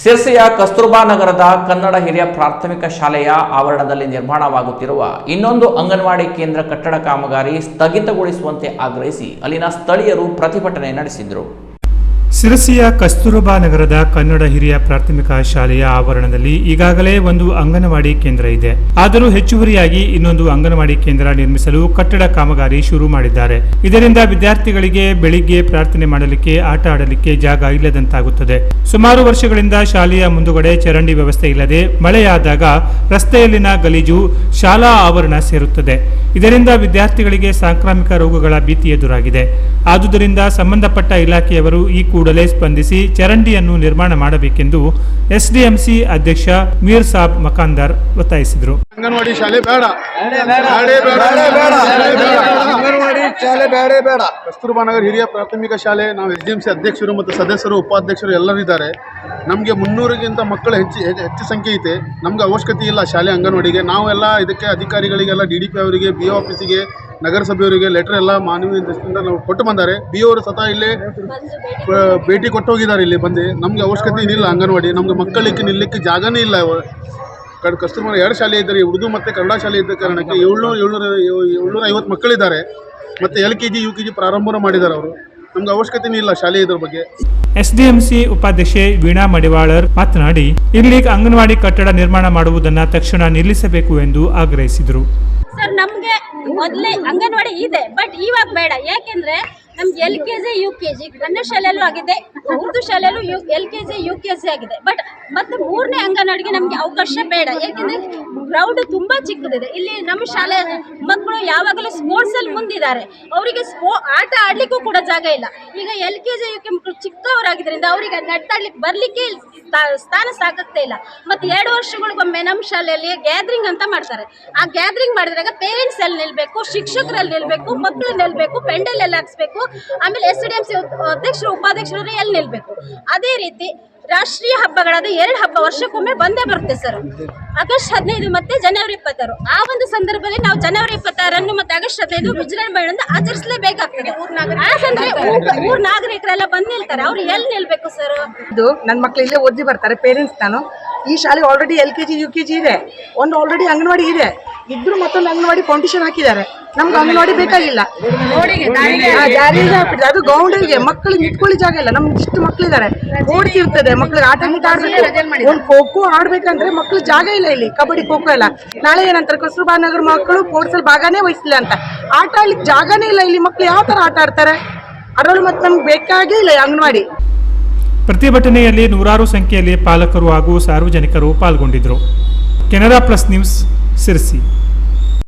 ಸಿರ್ಸಿಯ ಕಸ್ತೂರ್ಬಾ ನಗರದ ಕನ್ನಡ ಹಿರಿಯ ಪ್ರಾಥಮಿಕ ಶಾಲೆಯ ಆವರಣದಲ್ಲಿ ನಿರ್ಮಾಣವಾಗುತ್ತಿರುವ ಇನ್ನೊಂದು ಅಂಗನವಾಡಿ ಕೇಂದ್ರ ಕಟ್ಟಡ ಕಾಮಗಾರಿ ಸ್ಥಗಿತಗೊಳಿಸುವಂತೆ ಆಗ್ರಹಿಸಿ ಅಲ್ಲಿನ ಸ್ಥಳೀಯರು ಪ್ರತಿಭಟನೆ ನಡೆಸಿದರು. ಸಿರಸಿಯ ಕಸ್ತೂರ್ಬಾ ನಗರದ ಕನ್ನಡ ಹಿರಿಯ ಪ್ರಾಥಮಿಕ ಶಾಲೆಯ ಆವರಣದಲ್ಲಿ ಈಗಾಗಲೇ ಒಂದು ಅಂಗನವಾಡಿ ಕೇಂದ್ರ ಇದೆ. ಆದರೂ ಹೆಚ್ಚುವರಿಯಾಗಿ ಇನ್ನೊಂದು ಅಂಗನವಾಡಿ ಕೇಂದ್ರ ನಿರ್ಮಿಸಲು ಕಟ್ಟಡ ಕಾಮಗಾರಿ ಶುರು ಮಾಡಿದ್ದಾರೆ. ಇದರಿಂದ ವಿದ್ಯಾರ್ಥಿಗಳಿಗೆ ಬೆಳಿಗ್ಗೆ ಪ್ರಾರ್ಥನೆ ಮಾಡಲಿಕ್ಕೆ, ಆಟ ಆಡಲಿಕ್ಕೆ ಜಾಗ ಇಲ್ಲದಂತಾಗುತ್ತದೆ. ಸುಮಾರು ವರ್ಷಗಳಿಂದ ಶಾಲೆಯ ಮುಂದುಗಡೆ ಚರಂಡಿ ವ್ಯವಸ್ಥೆ ಇಲ್ಲದೆ ಮಳೆಯಾದಾಗ ರಸ್ತೆಯಲ್ಲಿನ ಗಲೀಜು ಶಾಲಾ ಆವರಣ ಸೇರುತ್ತದೆ. ಇದರಿಂದ ವಿದ್ಯಾರ್ಥಿಗಳಿಗೆ ಸಾಂಕ್ರಾಮಿಕ ರೋಗಗಳ ಭೀತಿ ಎದುರಾಗಿದೆ. ಆದುದರಿಂದ ಸಂಬಂಧಪಟ್ಟ ಇಲಾಖೆಯವರು ಈ ಕೂಡಲೇ ಸ್ಪಂದಿಸಿ ಚರಂಡಿಯನ್ನು ನಿರ್ಮಾಣ ಮಾಡಬೇಕೆಂದು ಎಸ್ಡಿಎಂಸಿ ಅಧ್ಯಕ್ಷ ಮೀರ್ ಸಾಬ್ ಮಕಾಂದಾರ್ ಒತ್ತಾಯಿಸಿದರು. ಅಂಗನವಾಡಿ ಶಾಲೆ ಬೇಡ, ಕಸ್ತೂರ್ಬಾ ನಗರ ಹಿರಿಯ ಪ್ರಾಥಮಿಕ ಶಾಲೆ ನಾವು ಎಸ್ಡಿಎಂಸಿ ಅಧ್ಯಕ್ಷರು ಮತ್ತು ಸದಸ್ಯರು, ಉಪಾಧ್ಯಕ್ಷರು ಎಲ್ಲರಿದ್ದಾರೆ. ನಮಗೆ 300ಗಿಂತ ಮಕ್ಕಳು ಹೆಚ್ಚು ಸಂಖ್ಯೆ ಐತೆ. ನಮ್ಗೆ ಅವಶ್ಯಕತೆ ಇಲ್ಲ ಶಾಲೆ ಅಂಗನವಾಡಿಗೆ. ನಾವೆಲ್ಲ ಇದಕ್ಕೆ ಅಧಿಕಾರಿಗಳಿಗೆಲ್ಲ DDP ಅವರಿಗೆ, BO ಆಫೀಸಿಗೆ, ನಗರಸಭೆಯವರಿಗೆ ಲೆಟರ್ ಎಲ್ಲ ಮಾನವೀಯ ದೃಷ್ಟಿಯಿಂದ ನಾವು ಕೊಟ್ಟು ಬಂದ್ದಾರೆ. BO ಅವರು ಸ್ವತಃ ಇಲ್ಲೇ ಭೇಟಿ ಕೊಟ್ಟು ಹೋಗಿದ್ದಾರೆ. ಇಲ್ಲಿ ಬಂದು ನಮಗೆ ಅವಶ್ಯಕತೆ ಏನಿಲ್ಲ ಅಂಗನವಾಡಿ. ನಮ್ಗೆ ಮಕ್ಕಳಿಗೆ ನಿಲ್ಲಕ್ಕೆ ಜಾಗನೇ ಇಲ್ಲ. ಕಸ್ತೂರ್ಬಾ 2 ಶಾಲೆ ಇದ್ದಾರೆ, ಉರ್ದು ಮತ್ತು ಕನ್ನಡ ಶಾಲೆ ಇದ್ದ ಕಾರಣಕ್ಕೆ 750 ಮಕ್ಕಳಿದ್ದಾರೆ. ಮತ್ತು LKG UKG ಪ್ರಾರಂಭ ಮಾಡಿದ್ದಾರೆ ಅವರು. ನಮ್ಗೆ ಅವಶ್ಯಕತೆ ಇಲ್ಲ ಶಾಲೆ ಇದ್ರ ಬಗ್ಗೆ. ಎಸ್ಡಿಎಂಸಿ ಉಪಾಧ್ಯಕ್ಷೆ ವೀಣಾ ಮಡಿವಾಳರ್ ಮಾತನಾಡಿ, ಇಲ್ಲಿ ಅಂಗನವಾಡಿ ಕಟ್ಟಡ ನಿರ್ಮಾಣ ಮಾಡುವುದನ್ನು ತಕ್ಷಣ ನಿಲ್ಲಿಸಬೇಕು ಎಂದು ಆಗ್ರಹಿಸಿದರು. ಸರ್, ನಮಗೆ ಮೊದಲೇ ಅಂಗನವಾಡಿ ಇದೆ, ಬಟ್ ಇವಾಗ ಬೇಡ. ಯಾಕೆಂದ್ರೆ ನಮ್ಗೆ LKG UKG ಕನ್ನಡ ಶಾಲೆಯಲ್ಲೂ ಆಗಿದೆ, ಉರ್ದು ಶಾಲೆಯಲ್ಲೂ LKG UKG ಆಗಿದೆ. ಬಟ್ ಮತ್ತೆ 3ನೇ ಅಂಗನವಾಡಿಗೆ ನಮ್ಗೆ ಅವಕಾಶ ಬೇಡ. ಯಾಕೆಂದ್ರೆ ಗ್ರೌಂಡ್ ತುಂಬಾ ಚಿಕ್ಕದಿದೆ. ಇಲ್ಲಿ ನಮ್ಮ ಶಾಲೆ ಮಕ್ಕಳು ಯಾವಾಗಲೂ ಸ್ಪೋರ್ಟ್ಸ್ ಅಲ್ಲಿ ಮುಂದಿದ್ದಾರೆ. ಅವರಿಗೆ ಆಟ ಆಡ್ಲಿಕ್ಕೂ ಕೂಡ ಜಾಗ ಇಲ್ಲ. ಈಗ LKG UK ಮಕ್ಕಳು ಚಿಕ್ಕವರಾಗಿದ್ದರಿಂದ ಅವರಿಗೆ ನಡ್ತಾಡ್ಲಿಕ್ಕೆ ಬರ್ಲಿಕ್ಕೆ ಸ್ಥಾನ ಸಾಕಾಗ್ತಾ ಇಲ್ಲ. ಮತ್ತೆ 2 ವರ್ಷಗಳಿಗೊಮ್ಮೆ ನಮ್ಮ ಶಾಲೆಯಲ್ಲಿ ಗ್ಯಾದರಿಂಗ್ ಅಂತ ಮಾಡ್ತಾರೆ. ಆ ಗ್ಯಾದರಿಂಗ್ ಮಾಡಿದಾಗ ಪೇರೆಂಟ್ಸ್ ಎಲ್ಲಿ ನಿಲ್ಬೇಕು, ಶಿಕ್ಷಕರಲ್ಲಿ ನಿಲ್ಬೇಕು, ಮಕ್ಕಳು ನಿಲ್ಬೇಕು, ಪೆಂಡಲ್ ಎಲ್ಲ ಹಾಕ್ಸ್ಬೇಕು, ಆಮೇಲೆ SDMC ಅಧ್ಯಕ್ಷರು, ಉಪಾಧ್ಯಕ್ಷರು ಎಲ್ಲಿ ನಿಲ್ಬೇಕು. ಅದೇ ರೀತಿ ರಾಷ್ಟ್ರೀಯ ಹಬ್ಬಗಳಾದ 2 ಹಬ್ಬ ವರ್ಷಕ್ಕೊಮ್ಮೆ ಬಂದೇ ಬರುತ್ತೆ ಸರ್. ಆಗಸ್ಟ್ 15 ಮತ್ತೆ ಜನವರಿ 26. ಆ ಒಂದು ಸಂದರ್ಭದಲ್ಲಿ ನಾವು ಜನವರಿ 26 ಮತ್ತು ಆಗಸ್ಟ್ 15 ವಿಜೃಂಭಣೆಯಿಂದ ಆಚರಿಸಲೇಬೇಕಾಗ್ತದೆ. ಆ ಸಂದರ್ಭ ಊರ್ ನಾಗರಿಕರೆಲ್ಲ ಬಂದು ನಿಲ್ತಾರೆ. ಅವ್ರು ಎಲ್ಲಿ ನಿಲ್ಬೇಕು ಸರ್? ಇದು ನನ್ನ ಮಕ್ಕಳು ಇಲ್ಲೇ ಓದಿ ಬರ್ತಾರೆ. ಪೇರೆಂಟ್ಸ್ ನಾನು ಈ ಶಾಲೆ ಆಲ್ರೆಡಿ LKG UKG ಇದೆ, ಒಂದು ಆಲ್ರೆಡಿ ಅಂಗನವಾಡಿ ಇದೆ. ಇಬ್ರು ಮತ್ತೊಂದು ಅಂಗನವಾಡಿ ಫೌಂಡೇಶನ್ ಹಾಕಿದ್ದಾರೆ. ನಮ್ಗೆ ಅಂಗನವಾಡಿ ಬೇಕಾಗಿಲ್ಲ. ಅದು ಗೌಂಡಿಗೆ ಮಕ್ಕಳಿಗೆ ನಿಂತ್ಕೊಳ್ಳಿ ಜಾಗ ಇಲ್ಲ. ನಮ್ಗೆ ಇಷ್ಟು ಮಕ್ಕಳಿದ್ದಾರೆ, ಓಡ್ತಿರ್ತದೆ ಮಕ್ಳಿಗೆ ಆಟ ಆಡ್ಬೇಕು. ಒಂದು ಖೋ ಆಡ್ಬೇಕಂದ್ರೆ ಮಕ್ಳು ಜಾಗ ಇಲ್ಲ. ಇಲ್ಲಿ ಕಬಡ್ಡಿ, ಖೋ ಎಲ್ಲ. ನಾಳೆ ಏನಂತಾರೆ, ಕಸ್ತೂರ್ಬಾ ನಗರ ಮಕ್ಕಳು ಸ್ಪೋರ್ಟ್ಸ್ ಅಲ್ಲಿ ಭಾಗನೇ ವಹಿಸಿಲ್ಲ ಅಂತ. ಆಟ ಆಡ್ಲಿಕ್ಕೆ ಜಾಗನೇ ಇಲ್ಲ. ಇಲ್ಲಿ ಮಕ್ಳು ಯಾವ ತರ ಆಟ ಆಡ್ತಾರೆ? ಅದರಲ್ಲೂ ಮತ್ತೆ ನಮ್ಗೆ ಬೇಕಾಗೇ ಇಲ್ಲ ಅಂಗನವಾಡಿ. ಪ್ರತಿಭಟನೆಯಲ್ಲಿ ನೂರಾರು ಸಂಖ್ಯೆಯಲ್ಲಿ ಪಾಲಕರು ಹಾಗೂ ಸಾರ್ವಜನಿಕರು ಪಾಲ್ಗೊಂಡಿದ್ದರು. Canara plus news, Sirsi.